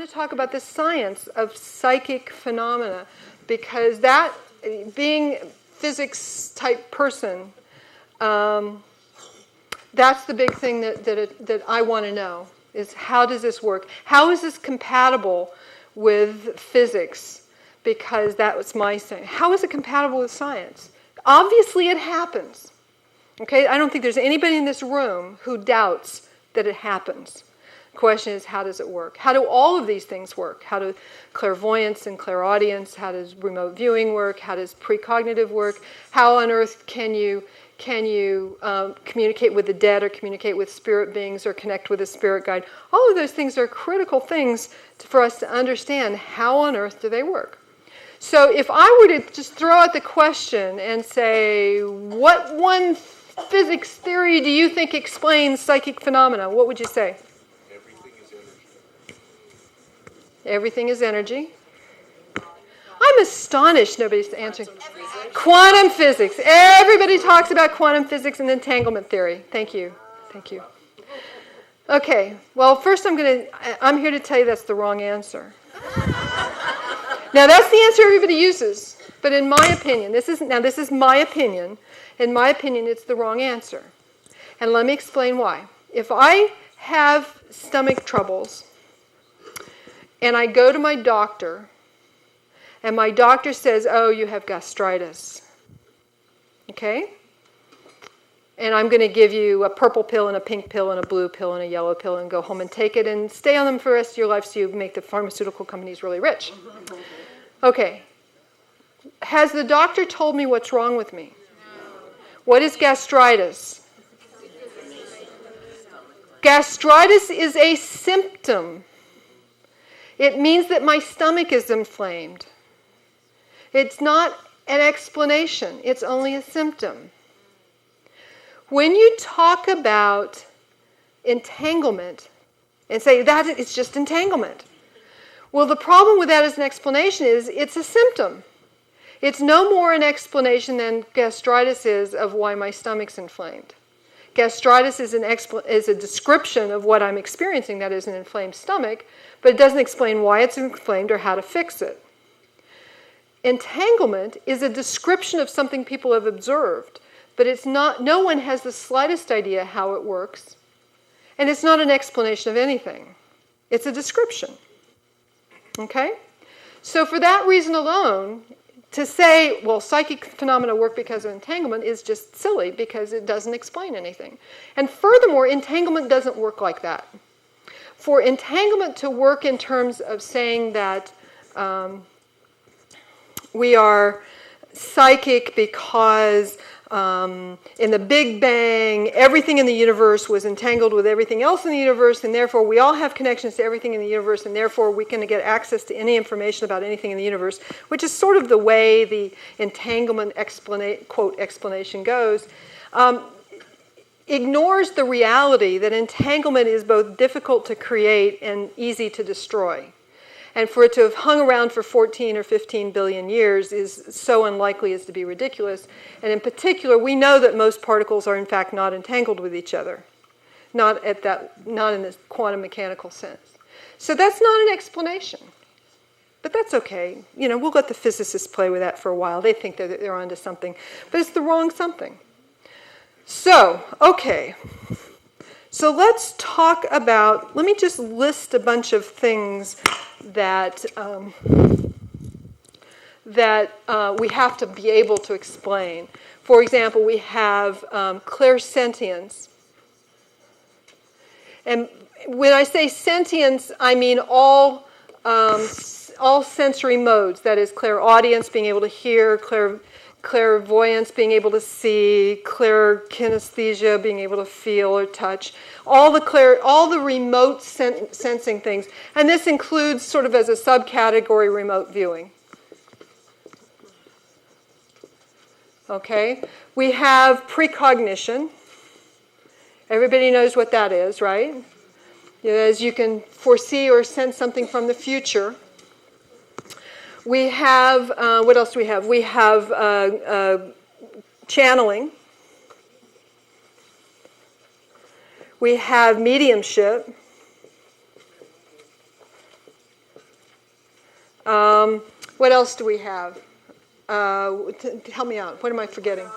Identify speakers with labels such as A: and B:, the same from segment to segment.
A: to talk about the science of psychic phenomena, because that, being a physics type person, that's the big thing that I want to know, is how does this work? How is this compatible with physics? Because that was my thing. How is it compatible with science? Obviously it happens. Okay, I don't think there's anybody in this room who doubts that it happens. The question is, how does it work? How do all of these things work? How do clairvoyance and clairaudience, how does remote viewing work? How does precognitive work? How on earth can you communicate with the dead, or communicate with spirit beings, or connect with a spirit guide? All of those things are critical things for us to understand. How on earth do they work? So if I were to just throw out the question and say, what one physics theory do you think explains psychic phenomena? What would you say?
B: Everything is energy.
A: Everything is energy. I'm astonished nobody's answering. Quantum physics. Everybody talks about quantum physics and entanglement theory. Thank you. Thank you. Okay. Well, first I'm here to tell you that's the wrong answer. Now that's the answer everybody uses, but in my opinion, this is my opinion. In my opinion, it's the wrong answer. And let me explain why. If I have stomach troubles and I go to my doctor, and my doctor says, oh, you have gastritis. Okay? And I'm going to give you a purple pill and a pink pill and a blue pill and a yellow pill, and go home and take it and stay on them for the rest of your life so you make the pharmaceutical companies really rich. Okay. Has the doctor told me what's wrong with me? What is gastritis? Gastritis is a symptom. It means that my stomach is inflamed. It's not an explanation. It's only a symptom. When you talk about entanglement and say that it's just entanglement, well, the problem with that as an explanation is it's a symptom. It's no more an explanation than gastritis is of why my stomach's inflamed. Gastritis is a description of what I'm experiencing, that is an inflamed stomach, but it doesn't explain why it's inflamed or how to fix it. Entanglement is a description of something people have observed, but it's not. No one has the slightest idea how it works, and it's not an explanation of anything. It's a description. Okay? So for that reason alone, to say, well, psychic phenomena work because of entanglement is just silly, because it doesn't explain anything. And furthermore, entanglement doesn't work like that. For entanglement to work in terms of saying that we are psychic because in the Big Bang, everything in the universe was entangled with everything else in the universe, and therefore we all have connections to everything in the universe, and therefore we can get access to any information about anything in the universe, which is sort of the way the entanglement quote explanation goes, ignores the reality that entanglement is both difficult to create and easy to destroy. And for it to have hung around for 14 or 15 billion years is so unlikely as to be ridiculous. And in particular, we know that most particles are in fact not entangled with each other, not in this quantum mechanical sense. So that's not an explanation. But that's okay. We'll let the physicists play with that for a while. They think that they're onto something. But it's the wrong something. So, okay. So let's talk about, let me just list a bunch of things that we have to be able to explain. For example, we have clairsentience. And when I say sentience, I mean all sensory modes. That is clairaudience, being able to hear, clairvoyance, being able to see, clairkinesthesia, being able to feel or touch, all the remote sensing things. And this includes, sort of as a subcategory, remote viewing. Okay? We have precognition. Everybody knows what that is, right? As you can foresee or sense something from the future. We have, what else do we have? We have channeling. We have mediumship. What else do we have? Help me out. What am I forgetting?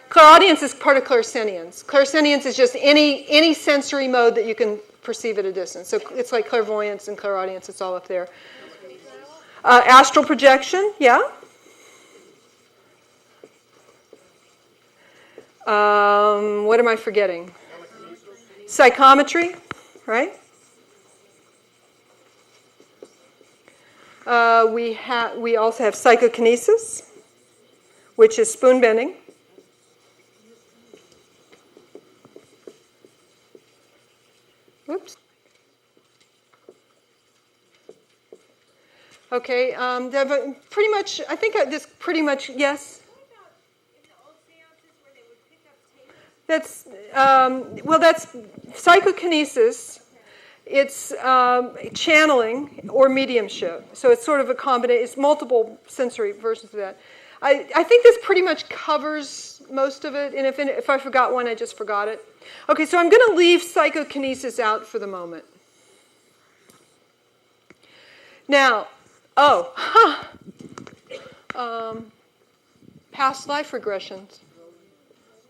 A: Clairaudience is part of clairsentience. Clairsentience is just any sensory mode that you can perceive at a distance. So it's like clairvoyance and clairaudience. It's all up there. Astral projection, yeah. What am I forgetting? Psychometry, right? We also have psychokinesis, which is spoon bending. Whoops. Okay, pretty much, I think this pretty much, yes? That's, that's psychokinesis. It's channeling or mediumship. So it's sort of a combination, it's multiple sensory versions of that. I think this pretty much covers most of it, and if I forgot one, I just forgot it. Okay, so I'm going to leave psychokinesis out for the moment. Now, past life regressions.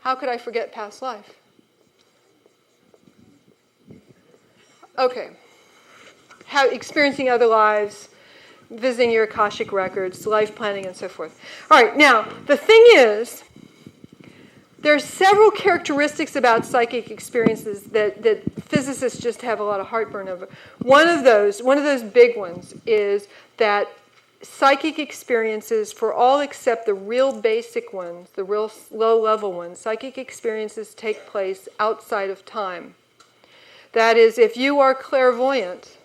A: How could I forget past life? Okay. Experiencing other lives, visiting your Akashic records, life planning, and so forth. All right, now, the thing is, there are several characteristics about psychic experiences that physicists just have a lot of heartburn over. One of those big ones is that psychic experiences, for all except the real basic ones, the real low-level ones, psychic experiences take place outside of time. That is, if you are clairvoyant,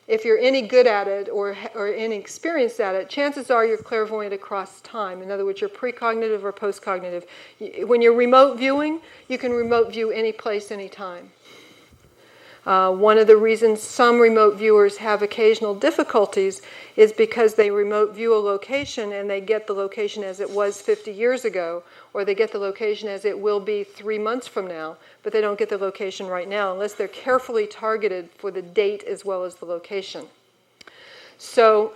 A: if you're any good at it or any experienced at it, chances are you're clairvoyant across time. In other words, you're precognitive or postcognitive. When you're remote viewing, you can remote view any place, any time. One of the reasons some remote viewers have occasional difficulties is because they remote view a location and they get the location as it was 50 years ago, or they get the location as it will be 3 months from now, but they don't get the location right now unless they're carefully targeted for the date as well as the location. So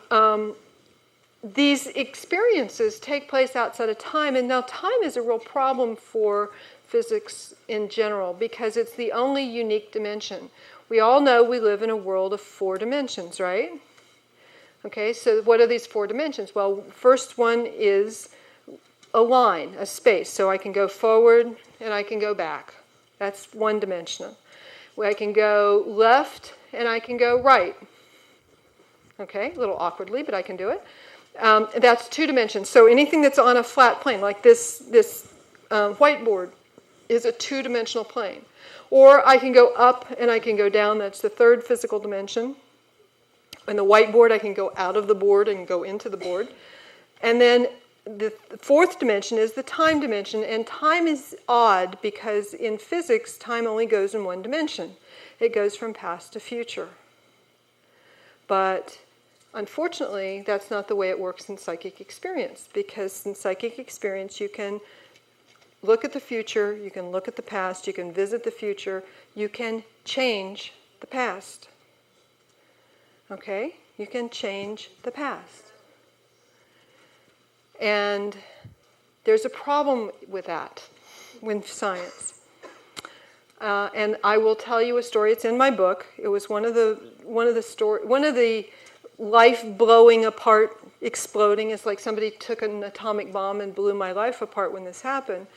A: these experiences take place outside of time, and now time is a real problem for physics in general because it's the only unique dimension. We all know we live in a world of 4 dimensions, right? Okay, so what are these 4 dimensions? Well, first one is a line, a space. So I can go forward and I can go back. That's one dimension. I can go left and I can go right. Okay, a little awkwardly, but I can do it. That's 2 dimensions. So anything that's on a flat plane, like this whiteboard, is a 2-dimensional plane. Or I can go up and I can go down. That's the 3rd physical dimension. And the whiteboard, I can go out of the board and go into the board. And then the 4th dimension is the time dimension. And time is odd because in physics, time only goes in one dimension. It goes from past to future. But unfortunately, that's not the way it works in psychic experience. Because in psychic experience, you can look at the future, you can look at the past, you can visit the future, you can change the past. Okay? You can change the past. And there's a problem with that, with science. And I will tell you a story. It's in my book. It was one of the life blowing apart, exploding. It's like somebody took an atomic bomb and blew my life apart when this happened.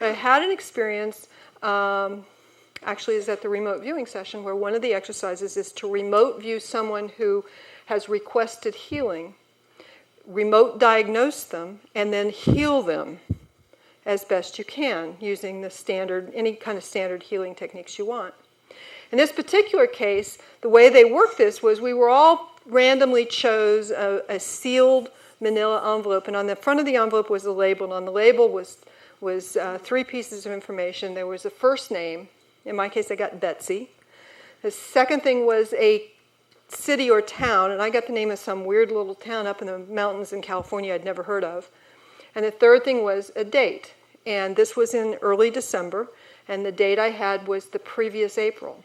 A: I had an experience, actually is at the remote viewing session, where one of the exercises is to remote view someone who has requested healing, remote diagnose them, and then heal them as best you can using the standard, any kind of standard healing techniques you want. In this particular case, the way they worked this was we were all randomly chose a sealed manila envelope, and on the front of the envelope was a label, and on the label was 3 pieces of information. There was a first name. In my case, I got Betsy. The second thing was a city or town, and I got the name of some weird little town up in the mountains in California I'd never heard of. And the third thing was a date. And this was in early December, and the date I had was the previous April.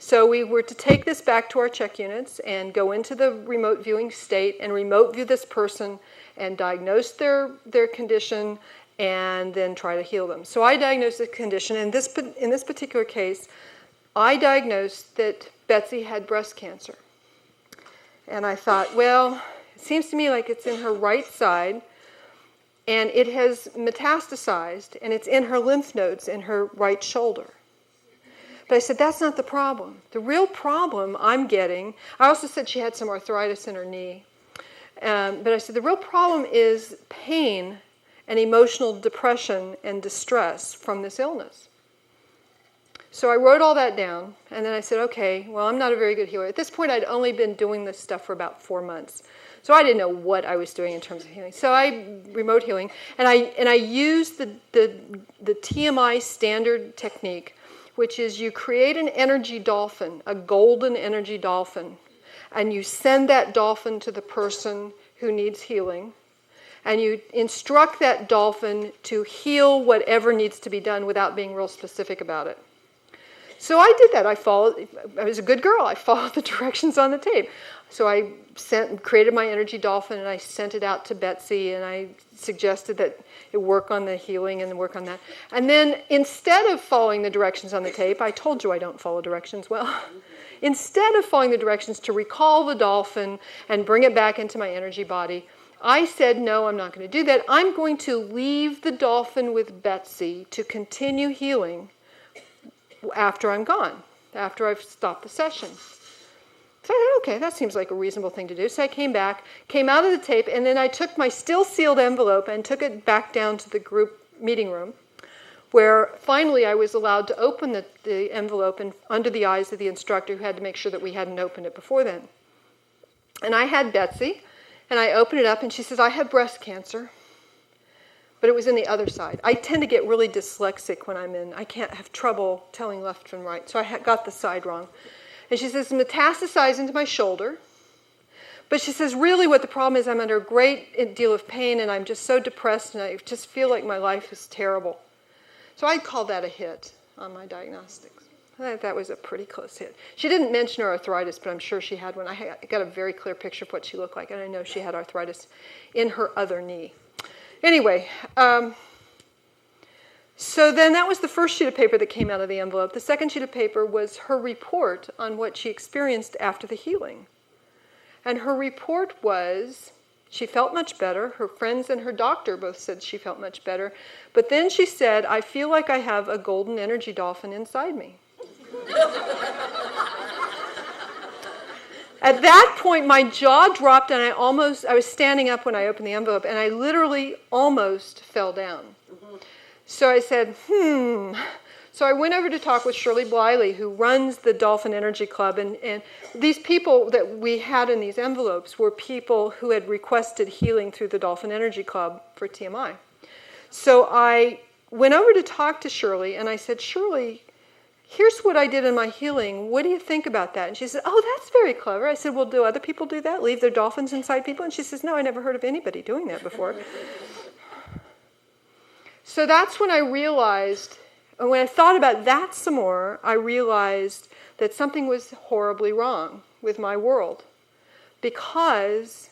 A: So we were to take this back to our check units and go into the remote viewing state and remote view this person and diagnose their condition and then try to heal them. So I diagnosed the condition. In this particular case, I diagnosed that Betsy had breast cancer. And I thought, well, it seems to me like it's in her right side, and it has metastasized, and it's in her lymph nodes in her right shoulder. But I said, that's not the problem. The real problem I'm getting, I also said she had some arthritis in her knee. But I said, the real problem is pain and emotional depression and distress from this illness. So I wrote all that down, and then I said, okay, well, I'm not a very good healer. At this point, I'd only been doing this stuff for about 4 months. So I didn't know what I was doing in terms of healing. So I remote healing, and I used the TMI standard technique, which is you create an energy dolphin, a golden energy dolphin, and you send that dolphin to the person who needs healing, and you instruct that dolphin to heal whatever needs to be done without being real specific about it. So I did that. I was a good girl. I followed the directions on the tape. So I created my energy dolphin, and I sent it out to Betsy, and I suggested that it work on the healing and work on that. And then instead of following the directions on the tape, I told you I don't follow directions well. Instead of following the directions to recall the dolphin and bring it back into my energy body, I said, no, I'm not going to do that. I'm going to leave the dolphin with Betsy to continue healing after I'm gone, after I've stopped the session. So I said, okay, that seems like a reasonable thing to do. So I came back, came out of the tape, and then I took my still sealed envelope and took it back down to the group meeting room, where finally I was allowed to open the envelope under the eyes of the instructor, who had to make sure that we hadn't opened it before then. And I had Betsy, and I opened it up, and she says, I have breast cancer. But it was in the other side. I tend to get really dyslexic when I can't have trouble telling left from right. So I got the side wrong. And she says, metastasized into my shoulder. But she says, really what the problem is, I'm under a great deal of pain, and I'm just so depressed, and I just feel like my life is terrible. So I'd call that a hit on my diagnostics. I thought that was a pretty close hit. She didn't mention her arthritis, but I'm sure she had one. I got a very clear picture of what she looked like, and I know she had arthritis in her other knee. Anyway, so then that was the first sheet of paper that came out of the envelope. The second sheet of paper was her report on what she experienced after the healing. And her report was she felt much better. Her friends and her doctor both said she felt much better. But then she said, I feel like I have a golden energy dolphin inside me. At that point, my jaw dropped, and I was standing up when I opened the envelope, and I literally almost fell down. Mm-hmm. So I said, So I went over to talk with Shirley Bliley, who runs the Dolphin Energy Club, and these people that we had in these envelopes were people who had requested healing through the Dolphin Energy Club for TMI. So I went over to talk to Shirley, and I said, Shirley, here's what I did in my healing. What do you think about that? And she said, oh, that's very clever. I said, well, do other people do that? Leave their dolphins inside people? And she says, no, I never heard of anybody doing that before. So that's when I realized, and when I thought about that some more, I realized that something was horribly wrong with my world. Because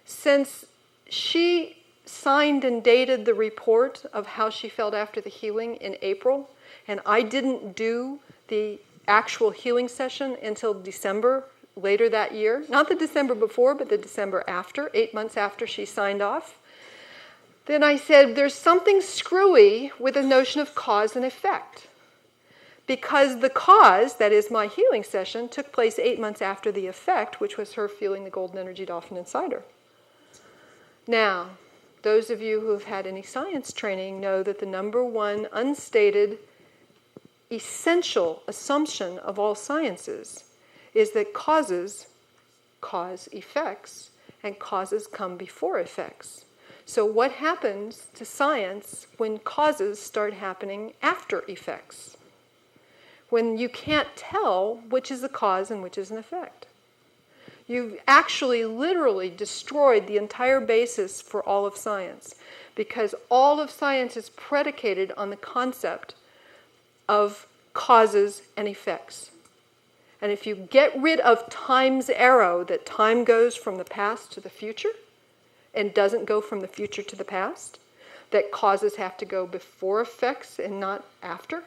A: since she signed and dated the report of how she felt after the healing in April, and I didn't do the actual healing session until December later that year. Not the December before, but the December after, 8 months after she signed off. Then I said, there's something screwy with the notion of cause and effect. Because the cause, that is my healing session, took place 8 months after the effect, which was her feeling the golden energy dolphin inside her. Now, those of you who have had any science training know that the number one unstated essential assumption of all sciences is that causes cause effects, and causes come before effects. So what happens to science when causes start happening after effects? When you can't tell which is a cause and which is an effect. You've actually literally destroyed the entire basis for all of science, because all of science is predicated on the concept of causes and effects. And if you get rid of time's arrow, that time goes from the past to the future and doesn't go from the future to the past, that causes have to go before effects and not after,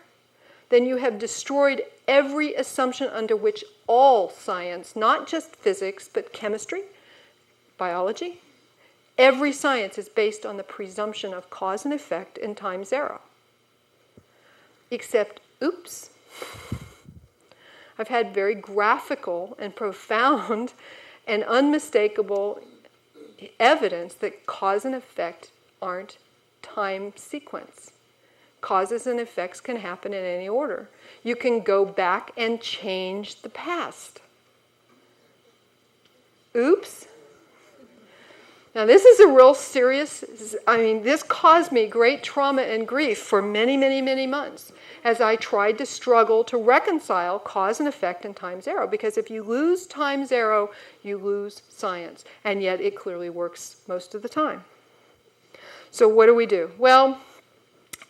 A: then you have destroyed every assumption under which all science, not just physics, but chemistry, biology, every science is based on the presumption of cause and effect in time's arrow. Except, oops, I've had very graphical and profound and unmistakable evidence that cause and effect aren't time sequence. Causes and effects can happen in any order. You can go back and change the past. Oops. Now this is a real serious, this caused me great trauma and grief for many, many, many months as I tried to struggle to reconcile cause and effect in time's arrow. Because if you lose time's arrow, you lose science. And yet it clearly works most of the time. So what do we do? Well,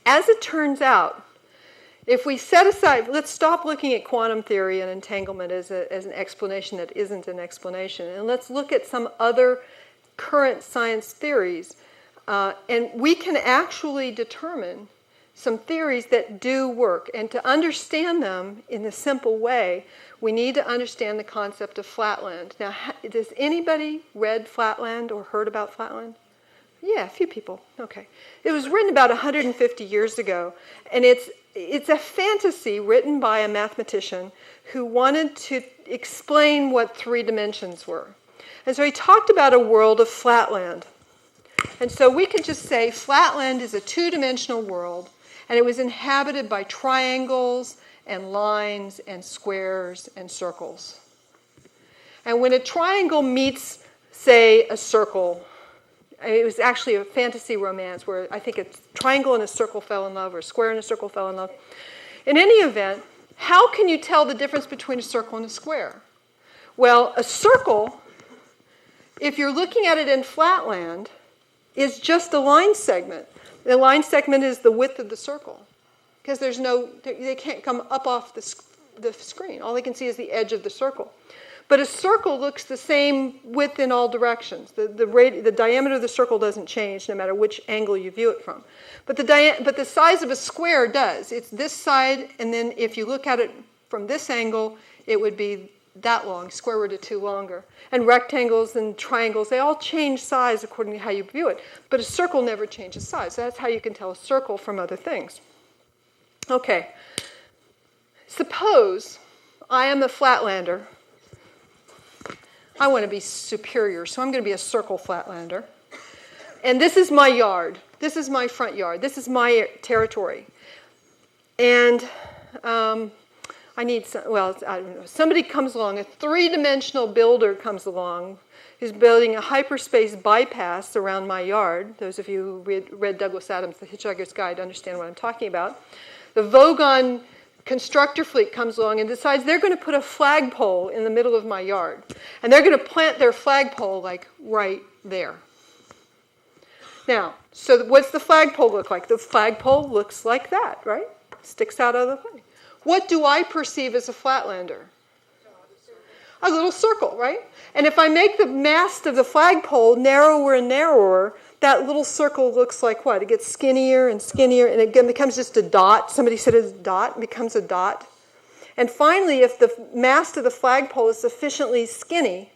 A: as it turns out, if we set aside, let's stop looking at quantum theory and entanglement as an explanation that isn't an explanation, and let's look at some other current science theories, and we can actually determine some theories that do work. And to understand them in a simple way, we need to understand the concept of flatland. Now, has anybody read Flatland or heard about Flatland? Yeah, a few people. Okay. It was written about 150 years ago, and it's a fantasy written by a mathematician who wanted to explain what three dimensions were. And so he talked about a world of flatland. And so we could just say flatland is a two-dimensional world, and it was inhabited by triangles and lines and squares and circles. And when a triangle meets, say, a circle, it was actually a fantasy romance where I think a triangle and a circle fell in love, or a square and a circle fell in love. In any event, how can you tell the difference between a circle and a square? Well, a circle, if you're looking at it in flatland, is just a line segment. The line segment is the width of the circle, because they can't come up off the screen. All they can see is the edge of the circle. But a circle looks the same width in all directions. The diameter of the circle doesn't change no matter which angle you view it from. But the size of a square does. It's this side, and then if you look at it from this angle, it would be that long, square root of 2 longer. And rectangles and triangles, they all change size according to how you view it. But a circle never changes size. So that's how you can tell a circle from other things. Okay. Suppose I am a flatlander. I want to be superior, so I'm going to be a circle flatlander. And this is my yard. This is my front yard. This is my territory. And I need I don't know. Somebody comes along, a three-dimensional builder comes along, who's building a hyperspace bypass around my yard. Those of you who read Douglas Adams' The Hitchhiker's Guide understand what I'm talking about. The Vogon constructor fleet comes along and decides they're going to put a flagpole in the middle of my yard. And they're going to plant their flagpole like right there. Now, so what's the flagpole look like? The flagpole looks like that, right? Sticks out of the thing. What do I perceive as a flatlander? A little circle, right? And if I make the mast of the flagpole narrower and narrower, that little circle looks like what? It gets skinnier and skinnier, and it becomes just a dot. Somebody said it's a dot, it becomes a dot. And finally, if the mast of the flagpole is sufficiently skinny,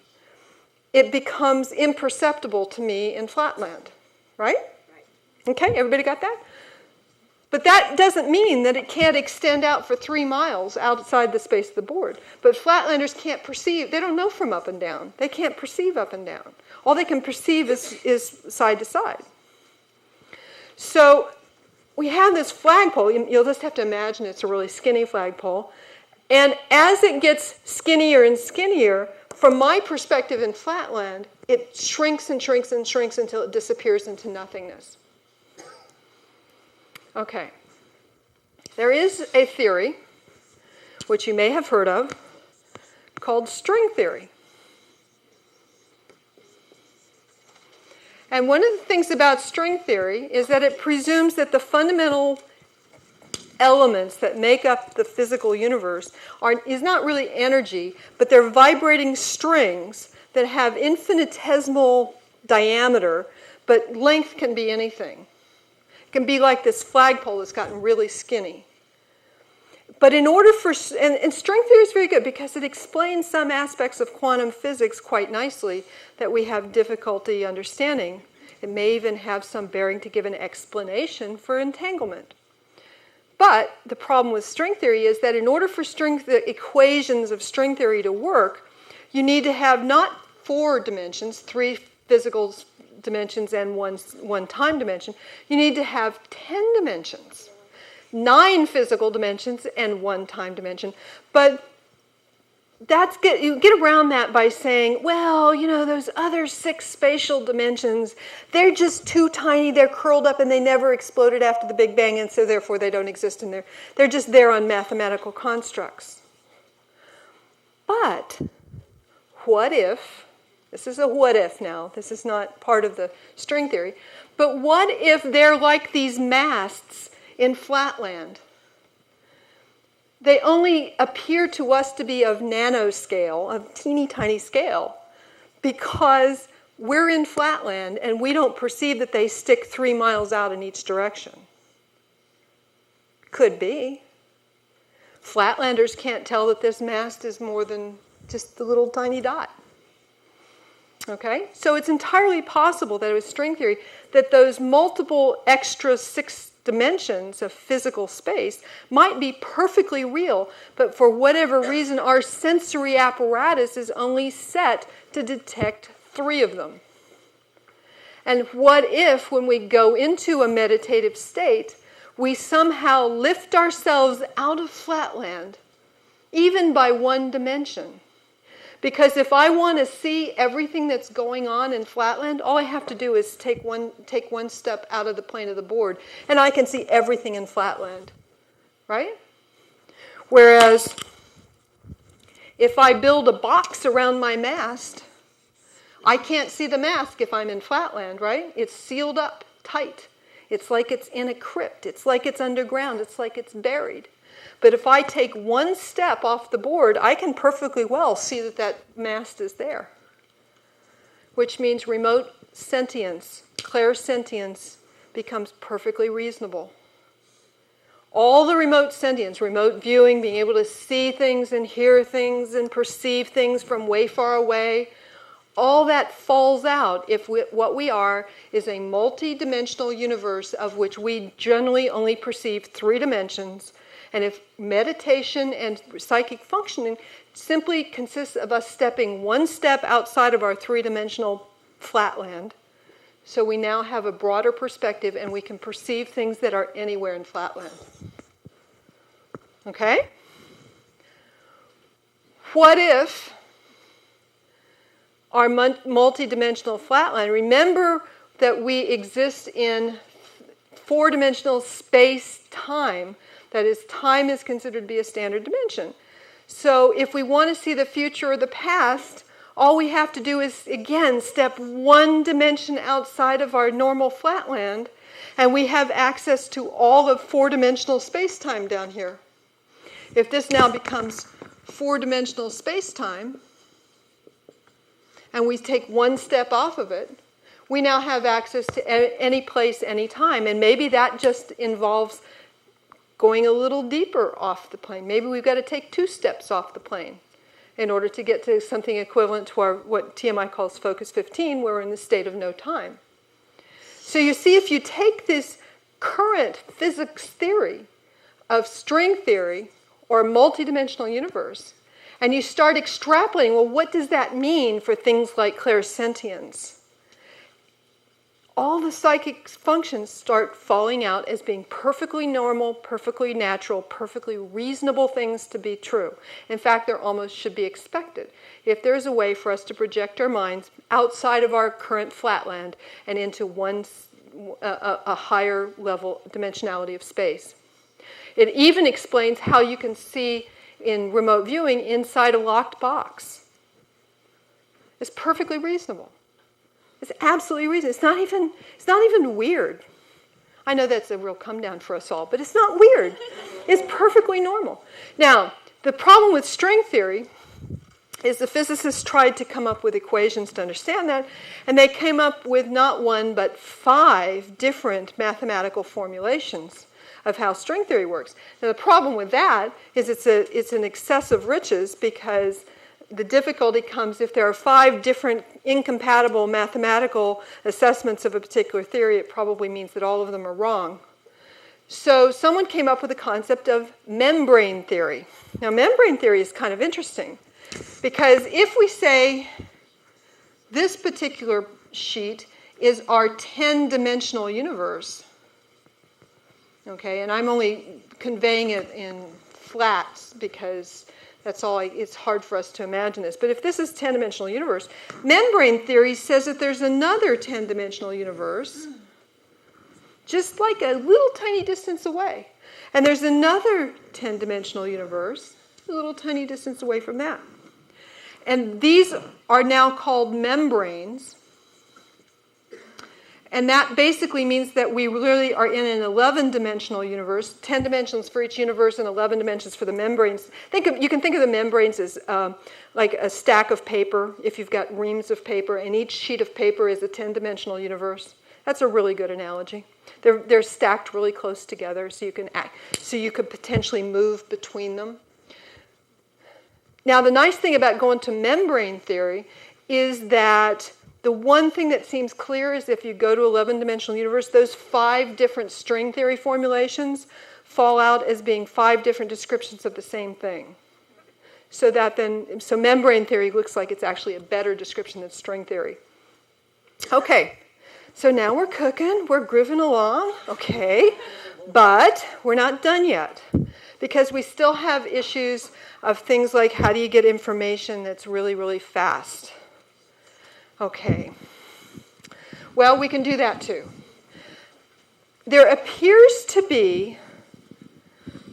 A: it becomes imperceptible to me in flatland, right? Okay, everybody got that? But that doesn't mean that it can't extend out for 3 miles outside the space of the board. But flatlanders can't perceive, they don't know from up and down. They can't perceive up and down. All they can perceive is side to side. So we have this flagpole. You'll just have to imagine it's a really skinny flagpole. And as it gets skinnier and skinnier, from my perspective in flatland, it shrinks and shrinks and shrinks until it disappears into nothingness. Okay. There is a theory, which you may have heard of, called string theory. And one of the things about string theory is that it presumes that the fundamental elements that make up the physical universe is not really energy, but they're vibrating strings that have infinitesimal diameter, but length can be anything. It can be like this flagpole that's gotten really skinny. But in order for, and string theory is very good because it explains some aspects of quantum physics quite nicely that we have difficulty understanding. It may even have some bearing to give an explanation for entanglement. But the problem with string theory is that in order for the equations of string theory to work, you need to have not 4 dimensions, 3 physical dimensions and one time dimension. You need to have 10 dimensions. 9 physical dimensions and 1 time dimension. But you get around that by saying, well, those other 6 spatial dimensions, they're just too tiny, they're curled up and they never exploded after the Big Bang, and so therefore they don't exist in there. They're just there on mathematical constructs. But what if, this is a what if now, this is not part of the string theory, but what if they're like these masts in flatland? They only appear to us to be of nanoscale, of teeny tiny scale, because we're in flatland and we don't perceive that they stick 3 miles out in each direction. Could be. Flatlanders can't tell that this mast is more than just the little tiny dot. Okay? So it's entirely possible that with string theory, that those multiple extra 6 dimensions of physical space might be perfectly real, but for whatever reason, our sensory apparatus is only set to detect 3 of them. And what if, when we go into a meditative state, we somehow lift ourselves out of flatland, even by 1 dimension? Because if I want to see everything that's going on in flatland, all I have to do is take one step out of the plane of the board, and I can see everything in flatland, right? Whereas if I build a box around my mast, I can't see the mast if I'm in flatland, right? It's sealed up tight. It's like it's in a crypt. It's like it's underground. It's like it's buried. But if I take 1 step off the board, I can perfectly well see that mast is there. Which means remote sentience, clairsentience, becomes perfectly reasonable. All the remote sentience, remote viewing, being able to see things and hear things and perceive things from way far away, all that falls out if what we are is a multi-dimensional universe of which we generally only perceive 3 dimensions. And if meditation and psychic functioning simply consists of us stepping 1 step outside of our 3-dimensional flatland, so we now have a broader perspective and we can perceive things that are anywhere in flatland. Okay? What if our multi-dimensional flatland, remember that we exist in 4-dimensional space-time. That is, time is considered to be a standard dimension. So if we want to see the future or the past, all we have to do is, again, step 1 dimension outside of our normal flatland, and we have access to all of 4-dimensional space-time down here. If this now becomes 4-dimensional space-time, and we take 1 step off of it, we now have access to any place, any time. And maybe that just involves going a little deeper off the plane. Maybe we've got to take 2 steps off the plane in order to get to something equivalent to what TMI calls focus 15, where we're in the state of no time. So you see, if you take this current physics theory of string theory or multidimensional universe, and you start extrapolating, well, what does that mean for things like clairsentience? All the psychic functions start falling out as being perfectly normal, perfectly natural, perfectly reasonable things to be true. In fact, there almost should be expected. If there's a way for us to project our minds outside of our current flatland and into a higher level dimensionality of space. It even explains how you can see in remote viewing inside a locked box. It's perfectly reasonable. It's absolutely reasonable. It's not even weird. I know that's a real come down for us all, but it's not weird. It's perfectly normal. Now, the problem with string theory is the physicists tried to come up with equations to understand that, and they came up with not one but 5 different mathematical formulations of how string theory works. Now, the problem with that is it's an excess of riches, because the difficulty comes if there are 5 different incompatible mathematical assessments of a particular theory. It probably means that all of them are wrong. So someone came up with the concept of membrane theory. Now, membrane theory is kind of interesting, because if we say this particular sheet is our 10-dimensional universe, okay, and I'm only conveying it in flats because that's all. It's hard for us to imagine this. But if this is 10-dimensional universe, membrane theory says that there's another 10-dimensional universe, just like a little tiny distance away. And there's another 10-dimensional universe, a little tiny distance away from that. And these are now called membranes. And that basically means that we really are in an 11-dimensional universe, 10 dimensions for each universe and 11 dimensions for the membranes. You can think of the membranes as like a stack of paper, if you've got reams of paper, and each sheet of paper is a 10-dimensional universe. That's a really good analogy. They're stacked really close together, so you could potentially move between them. Now, the nice thing about going to membrane theory is that the one thing that seems clear is if you go to 11-dimensional universe, those 5 different string theory formulations fall out as being 5 different descriptions of the same thing. So membrane theory looks like it's actually a better description than string theory. Okay, so now we're cooking, we're grooving along, okay, but we're not done yet, because we still have issues of things like how do you get information that's really, really fast. Okay. Well, we can do that too. There appears to be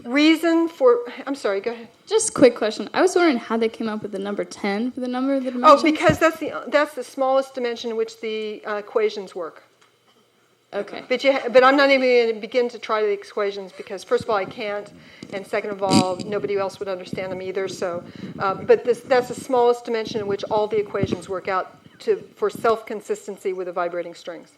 A: reason for... I'm sorry, go ahead.
C: Just a quick question. I was wondering how they came up with the number 10 for the number of the dimensions.
A: Oh, because that's the smallest dimension in which the equations work.
C: Okay.
A: But I'm not even going to begin to try the equations because, first of all, I can't, and second of all, nobody else would understand them either. So, but that's the smallest dimension in which all the equations work out for self-consistency with the vibrating strings.